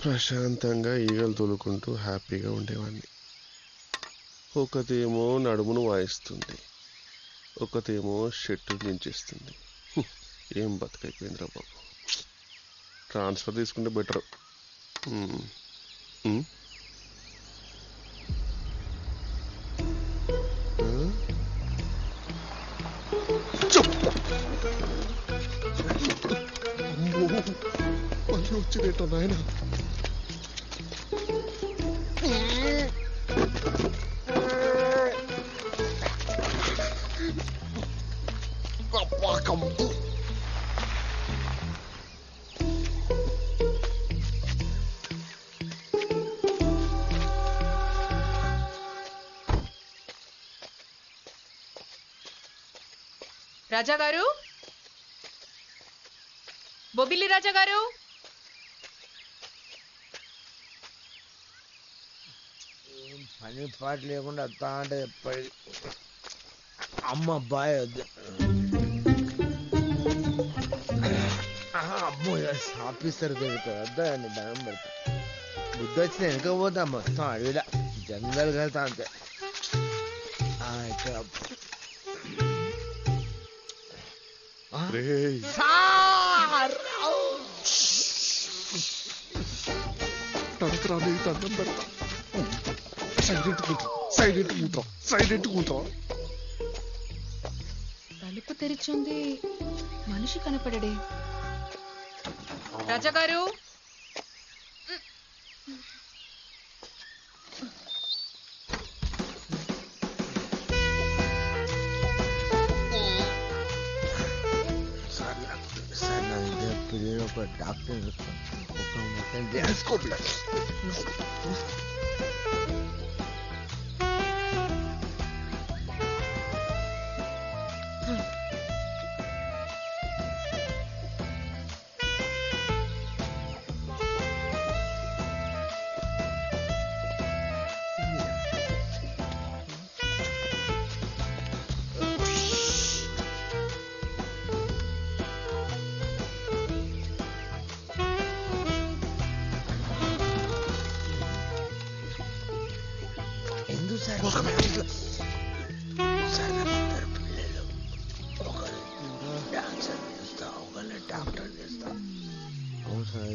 ప్రశాంతంగా ఈగలు తోలుకుంటూ హ్యాపీగా ఉండేవాడిని. ఒకతేమో నడుమును వాయిస్తుంది, ఒకతేమో షెట్టు దించేస్తుంది. ఏం బతుకైపోయిందిరా బాబు. ట్రాన్స్ఫర్ తీసుకుంటే బెటర్. మళ్ళీ వచ్చినట్టు నాయన. రాజా గారు, బొబిలి రాజా గారు. పని పాట లేకుండా వస్తా అంటే ఎప్పటి అమ్మ అబ్బాయి వద్దు. అమ్మో ఆఫీసర్ దొరుకుతుంది వద్దా అండి, దండం పెడతా. బుద్ధి వచ్చిన వెనకపోతా మొత్తం అడవిలా జంగల్ వెళ్తా అంతే. దండం పెడతా. సైలెంట్ కూర్చో. తలుపు తెరిచుంది, మనిషి కనపడడే. రాజా గారు, ఒక డాక్టర్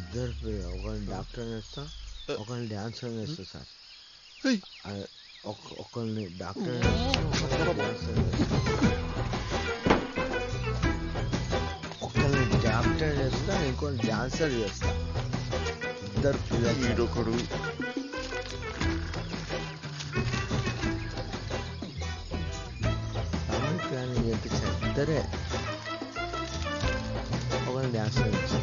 ఇద్దరు ఒకరిని డాక్టర్ చేస్తా, ఒకరిని డాన్సర్ చేస్తా సార్. ఒకరిని డాక్టర్ ఒకరిని డాక్టర్ చేస్తా, ఇంకొకరిని డాన్సర్ చేస్తా. ఇద్దరు పిల్లలు. ప్లానింగ్ చేస్తా ఇద్దరే. ఒకరిని డాన్సర్ చేస్తా,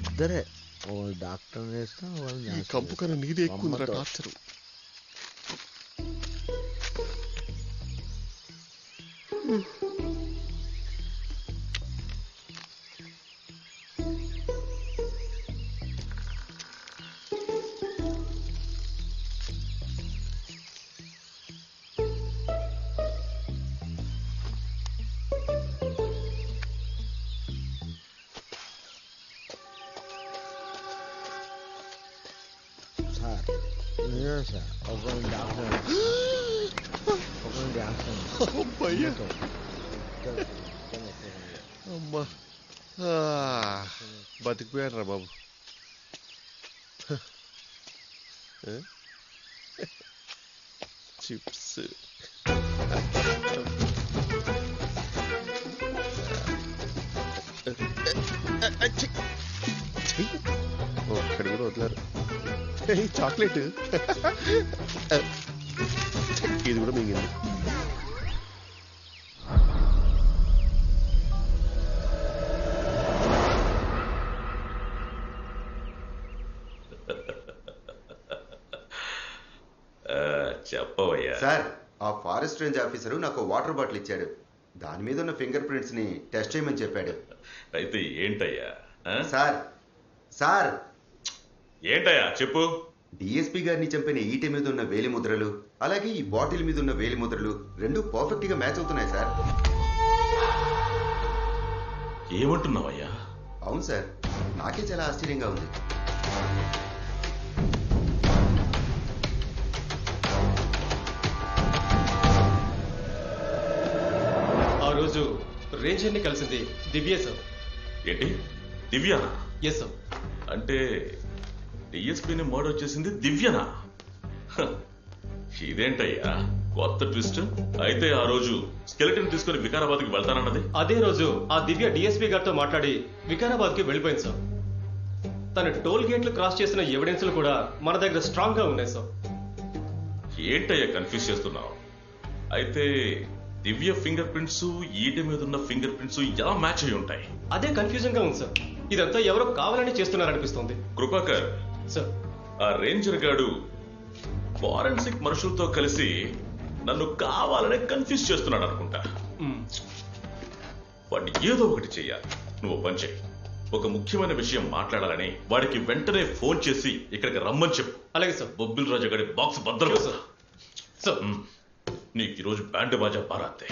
ఇద్దరే. ఒకళ్ళు డాక్టర్ చేస్తా, ఒకళ్ళు కంపు కన్నా నీదే ఎక్కువ ఉందిరా టార్చరు. సార్ ఒకరిని డాక్టర్, ఒకరిని డాన్సర్. అమ్మా బతికిపోయాడు రా బాబు. చిప్స్ ఒక్కడి కూడా వదిలేరు. చాక్లెట్ ఇది కూడా మింగింది. చెప్పవయ్యా. సార్, ఆ ఫారెస్ట్ రేంజ్ ఆఫీసరు నాకు వాటర్ బాటిల్ ఇచ్చాడు. దాని మీద ఉన్న ఫింగర్ ప్రింట్స్ ని టెస్ట్ చేయమని చెప్పాడు. అయితే ఏంటయ్యా? సార్ సార్ ఏంటయ్యా చెప్పు. డిఎస్పీ గారిని చంపిన ఈట మీద ఉన్న వేలి ముద్రలు, అలాగే ఈ బాటిల్ మీద ఉన్న వేలి ముద్రలు రెండు పర్ఫెక్ట్ గా మ్యాచ్ అవుతున్నాయి సార్. ఏమంటున్నావయ్యా? అవును సార్. నాకే చాలా ఆశ్చర్యంగా ఉంది. ఆ రోజు రేంజర్ని కలిసింది దివ్య సార్. ఏంటి దివ్యనా? Yes sir. అంటే డిఎస్పీని మర్డర్ చేసింది దివ్యనా? హ, ఇదేంటయ్యా కొత్త ట్విస్ట్. అయితే ఆ రోజు స్కెలిటన్ తీసుకుని వికారాబాద్కి వెళ్తానన్నది? అదే రోజు ఆ దివ్య డిఎస్పీ గారితో మాట్లాడి వికారాబాద్కి వెళ్ళిపోయింది సార్. తన టోల్ గేట్లు క్రాస్ చేసిన ఎవిడెన్స్లు కూడా మన దగ్గర స్ట్రాంగ్ గా ఉన్నాయి సార్. ఏంటయ్యా కన్ఫ్యూజ్ చేస్తున్నావు? అయితే దివ్య ఫింగర్ ప్రింట్స్ ఈట మీద ఉన్న ఫింగర్ ప్రింట్స్ ఎలా మ్యాచ్ అయి ఉంటాయి? అదే కన్ఫ్యూజన్ గా ఉంది సార్. ఇదంతా ఎవరో కావాలని చేస్తున్నారనిపిస్తుంది. కృపాకర్, సార్ ఆ రేంజర్ గాడు ఫారెన్సిక్ మనుషులతో కలిసి నన్ను కావాలనే కన్ఫ్యూజ్ చేస్తున్నాడు అనుకుంటా. వాడిని ఏదో ఒకటి చెయ్యాలి. నువ్వు పని చెయ్యి. ఒక ముఖ్యమైన విషయం మాట్లాడాలని వాడికి వెంటనే ఫోన్ చేసి ఇక్కడికి రమ్మని చెప్పు. అలాగే సార్. బొబ్బిల్ రాజా గారి బాక్స్ భద్రం సార్. సార్ నీకు ఈరోజు బ్యాండ్ బాజా బారాతే.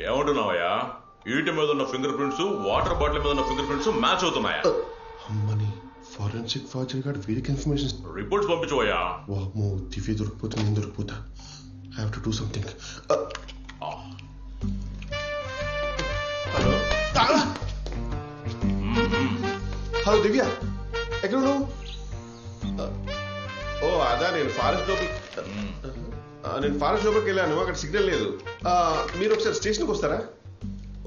ఏమంటున్నావయ్యా? ఈట మీద ఉన్న ఫింగర్ ప్రింట్స్ వాటర్ బాటిల్ మీద ఉన్న ఫింగర్ ప్రింట్స్ మ్యాచ్ అవుతున్నాయా? అమ్మని ఫారెన్సిక్ ఫార్జర్ గారు వీరికి ఇన్ఫర్మేషన్ రిపోర్ట్స్ పంపించవయ్యా. వామ్మో, దివ్య దొరికిపోతే నేను దొరికిపోతా. I have to do something. Hello Divya, ఎక్కడ నువ్వు? ఓ అదా, నేను ఫారెస్ట్ లోపలికి వెళ్ళాను. అక్కడ సిగ్నల్ లేదు. మీరు ఒకసారి స్టేషన్కి వస్తారా?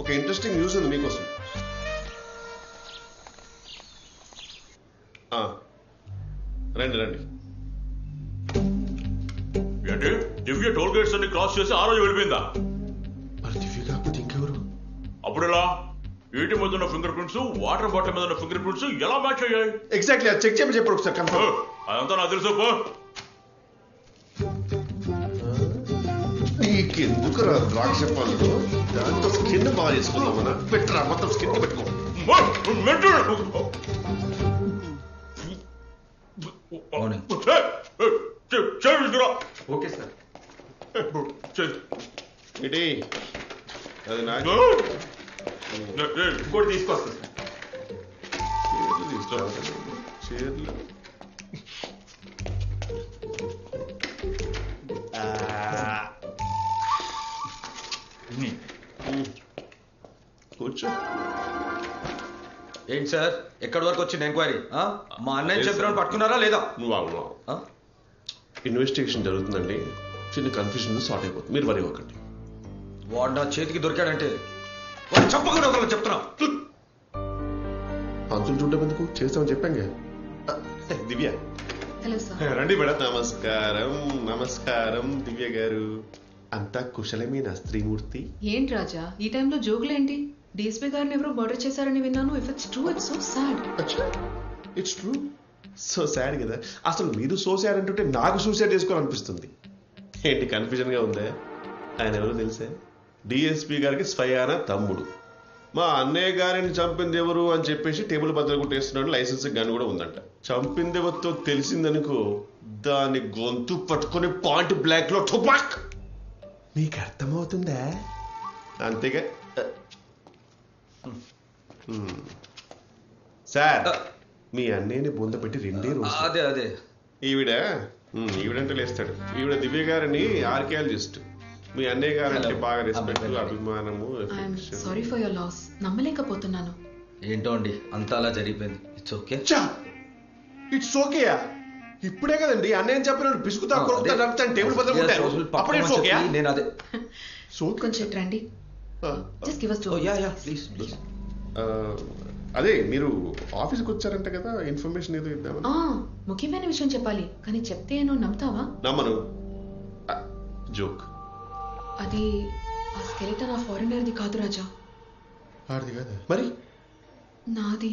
ఒక ఇంట్రెస్టింగ్ న్యూస్ ఉంది మీకోసం. రండి రండి. ఏంటి దివ్య టోల్ గేట్స్ అన్ని క్రాస్ చేసి ఆ రోజు వెళ్ళిపోయిందా? మరి దివ్య కాకపోతే ఇంకెవరు? అప్పుడెలా? ఈటి మీద ఉన్న ఫింగర్ ప్రింట్స్ వాటర్ బాటిల్ మీద ఉన్న ఫింగర్ ప్రింట్స్ ఎలా మ్యాచ్ అయ్యాయి? ఎగ్జాక్ట్లీ, అది చెక్ చేయమని చెప్పారు ఒకసారి కన్ఫర్మ్. అదంతా నాకు తెలుసు. నీకెందుకు ద్రాక్ష పళ్ళు? దాంతో స్కిన్ బాగా చేసుకున్నామన్నా. పెట్టరా, మొత్తం స్కిన్ పెట్టుకో. Okay sir. ఏంటి అది నాకు ఇంకోటి తీసుకొస్తా సార్. చీరలు కూర్చో. ఏంటి సార్, ఎక్కడి వరకు వచ్చింది ఎంక్వైరీ? మా అన్నయ్య చెప్పిన పట్టుకున్నారా లేదా? నువ్వు అవును, ఇన్వెస్టిగేషన్ జరుగుతుందండి. చిన్న కన్ఫ్యూజన్ సార్ట్ అయిపోతుంది, మీరు వరి ఒకటి. వాడు నా చేతికి దొరికాడంటే వాడు చెప్పకుండా ఒకళ్ళు చెప్తున్నా. అంతులు చూడటం ఎందుకు, చేస్తామని చెప్పాంగా. దివ్య హలో సార్. రండి మేడం. నమస్కారం. నమస్కారం దివ్య గారు. అంతా కుశలమేనా స్త్రీమూర్తి? ఏంటి రాజా ఈ టైంలో జోకులేంటి? డిఎస్పీ గారిని ఎవరో మర్డర్ చేశారని విన్నాను. If it's true it's so sad. It's true. So sad కదా. అసలు మీరు సో సాడ్ అంటుంటే నాకు సూసైడ్ చేసుకోవాలనిపిస్తుంది. ఏంటి కన్ఫ్యూజన్ గా ఉందా? ఆయన ఎవరో తెలుసా? డిఎస్పీ గారికి స్వయాన తమ్ముడు. మా అన్నయ్య గారిని చంపింది ఎవరు అని చెప్పేసి టేబుల్ బద్దలు కొట్టేస్తున్నాడు. లైసెన్స్ గన్ కూడా ఉందంట. చంపింది ఎవరితో తెలిసిందనుకో, దాని గొంతు పట్టుకుని పాయింట్ బ్లాక్ లో టుపాక్. మీకు అర్థమవుతుందా? అంతేగా సార్. మీ అన్నయ్యని బొంద పెట్టి 2 రోజులు. అదే అదే ఈవిడంటే లేస్తాడు. ఈవిడ దివ్య గారిని ఆర్కియాలజిస్ట్. మీ అన్నయ్య గారంటే బాగా రెస్పెక్ట్, అభిమానము. Sorry for your loss. నమ్మలేకపోతున్నాను. ఏంటో అండి, అంతా అలా జరిగిపోయింది. It's okay. ఇట్స్ ఓకేయా? ఇప్పుడే కదండి అన్నయ్య చెప్పినట్టు పిసుకుతా కొడుకుతా నడుపుతాను టేబుల్ బదులు. నేను అదే సోది కొంచెం ఇటు రండి. Just give us 2 yeah minutes, please please. అదే మీరు ఆఫీస్కి వచ్చారంట కదా, ఇన్ఫర్మేషన్ ఏదో ఇద్దామని. ముఖ్యమైన విషయం చెప్పాలి, కానీ చెప్తే నువ్వు నమ్ముతావా? నమ్మను. జోక్. అది ఆ స్కెలిటన్ ఆ ఫారినర్ది కాదు రాజా, ఆడిది కదా మరి. నాది.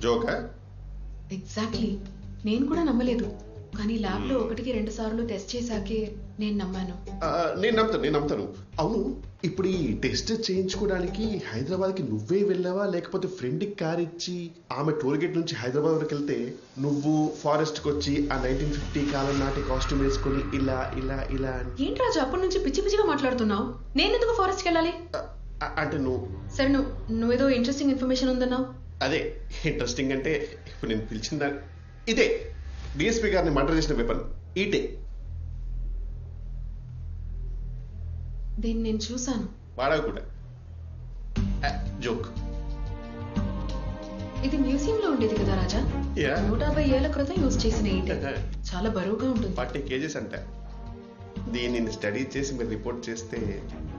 జోకా? ఎగ్జాక్ట్లీ. నేను కూడా నమ్మలేదు, కానీ ల్యాబ్ లో 1-2 సార్లు టెస్ట్ చేశాకే నేను నమ్మాను. నేను నమ్ముతాను. అవును, ఇప్పుడు ఈ టెస్ట్ చేయించుకోవడానికి హైదరాబాద్కి నువ్వే వెళ్ళావా, లేకపోతే ఫ్రెండ్కి కార్ ఇచ్చి ఆమె టోల్గేట్ నుంచి హైదరాబాద్ వరకు వెళ్తే నువ్వు ఫారెస్ట్కి వచ్చి ఆ 1950 కాలం నాటి కాస్ట్యూమ్ వేసుకొని ఇలా ఇలా ఇలా ఏంటి రాజా అప్పటి నుంచి పిచ్చి పిచ్చిగా మాట్లాడుతున్నావు? నేను ఎందుకు ఫారెస్ట్కి వెళ్ళాలి? అంటే నువ్వు సరే, నువ్వేదో ఇంట్రెస్టింగ్ ఇన్ఫర్మేషన్ ఉందన్నావు. అదే ఇంట్రెస్టింగ్ అంటే ఇప్పుడు నేను పిలిచిందా ఇదే, డిఎస్పీ గారిని మర్డర్ చేసిన వెపన్ ఈటే. దీన్ని నేను చూశాను. వాడవి కూడా. జోక్. ఇది మ్యూజియం లో ఉండేది కదా రాజా. 150 ఏళ్ల క్రితం యూజ్ చేసిన ఈటే. చాలా బరువుగా ఉంటుంది. 40 kgs అంట. దీనిని స్టడీ చేసి మీరు రిపోర్ట్ చేస్తే.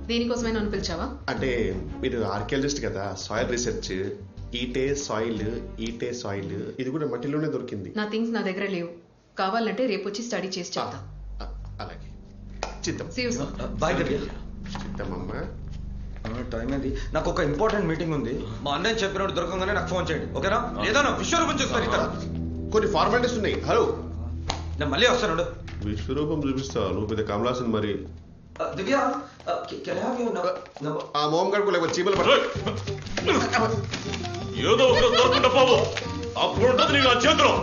దేనికోసమైనా నన్ను పిలిచావా? అంటే మీరు ఆర్కియాలజిస్ట్ కదా, సాయిల్ రీసెర్చ్. ఈటే సాయిల్, ఈటే సాయిల్, ఇది కూడా మట్టిలోనే దొరికింది. నా థింగ్స్ నా దగ్గర లేవు, కావాలంటే రేపు వచ్చి స్టడీ చేసి చెప్తా. అలాగే చిత్తం. బాయ్ దివ్య. చిత్తమమ్మా. టైం ఏంది? నాకు ఒక ఇంపార్టెంట్ మీటింగ్ ఉంది. మా అన్నయ్య చెప్పినట్టు దొరకగానే నాకు ఫోన్ చేయండి, ఓకేనా? లేదా నా విశ్వరూపం చూస్తారు ఇక్కడ. కొన్ని ఫార్మాలిటీస్ ఉన్నాయి. హలో, నేను మళ్ళీ వస్తాను. విశ్వరూపం చూపిస్తా. నువ్వు పెద్ద కమలాసన్ మరి. దివ్య, ఆ మోహం గడుపు లేకపోతే చీమలు పడ. ఏదో ఒక దొరకకుండా పోవు, అప్పుడు ఉంటుంది నీ నా చేతిలో.